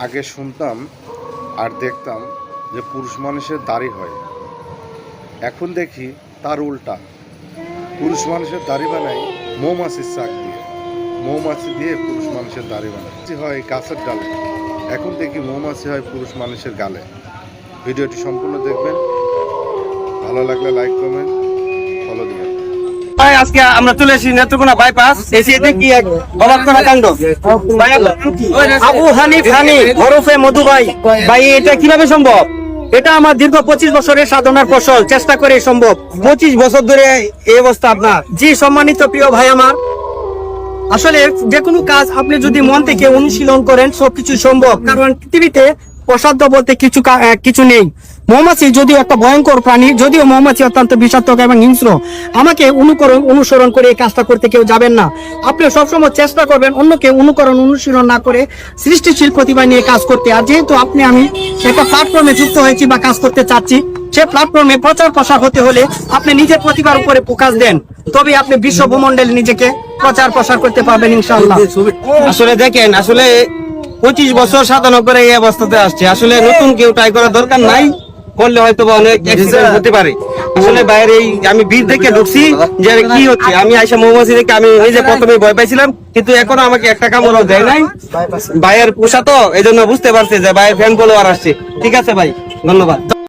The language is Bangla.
আগে শুনতাম আর দেখতাম যে পুরুষ মানুষের দাড়ি হয়, এখন দেখি তার উল্টা, পুরুষ মানুষের দাড়ি বানায় মৌমাছির চাক দিয়ে, মৌমাছি দিয়ে পুরুষ মানুষের দাড়ি বানায় হয় গাছের ডালে, এখন দেখি মৌমাছি হয় পুরুষ মানুষের গালে। ভিডিওটি সম্পূর্ণ দেখবেন, ভালো লাগলে লাইক কমেন্ট ফলো দিবেন। আজকে আমরা চলে এসেছি নেত্রকোনা বাইপাস, এসে দেখি এক অবাক করা কাণ্ড। আবু হানিফ হানি ওরফে মধু ভাই, ভাই এটা কিভাবে সম্ভব? এটা আমার দীর্ঘ 25 বছরের সাধনার ফসল, চেষ্টা করে সম্ভব। 25 বছর ধরে এই অবস্থা আপনার। জি সম্মানিত প্রিয় ভাই আমার, আসলে যে কোনো কাজ আপনি যদি মন থেকে অনুশীলন করেন সবকিছু সম্ভব। কারণ পৃথিবীতে অসাধ্য বলতে কিছু নেই। মৌমাছি যদিও একটা ভয়ঙ্কর প্রাণী, যদিও মৌমাছি অত্যন্ত বিষাক্ত এবং হিংস্র, আমাকে অনুসরণ করে এই কাজটা করতে কেউ যাবেন না। আপনি সবসময় চেষ্টা করবেন অন্যকে অনুসরণ না করে সৃষ্টিশীল প্রতিভা নিয়ে কাজ করতে। আর যেহেতু আমি একটা প্ল্যাটফর্মে যুক্ত হয়েছি বা কাজ করতে চাচ্ছি, সে প্ল্যাটফর্মে প্রচার প্রসার হতে হলে আপনি নিজের প্রতিভার উপরে ফোকাস দেন, তবে আপনি বিশ্ব ভূমন্ডলে নিজেকে প্রচার প্রসার করতে পারবেন ইনশাআল্লাহ। আসলে দেখেন, আসলে 25 বছর সাধনা করে এই অবস্থাতে আসছে। আসলে নতুন কেউ ট্রাই করার দরকার নাই, করলে হয়তো অনেক অ্যাক্সিডেন্ট হতে পারে। আসলে বাইরে আমি বীর থেকে ঢুকছি যে কি হচ্ছে, আমি আইসা মৌমাছি থেকে আমি নিজে প্রথমে ভয় পাইছিলাম, কিন্তু এখনো আমাকে একটা কামড়ও দেয় নাই। ভাইয়ের পোষা তো এই জন্য বুঝতে পারছে যে ভাইয়ের ফ্যান ফলোয়ার আসছে। ঠিক আছে ভাই, ধন্যবাদ।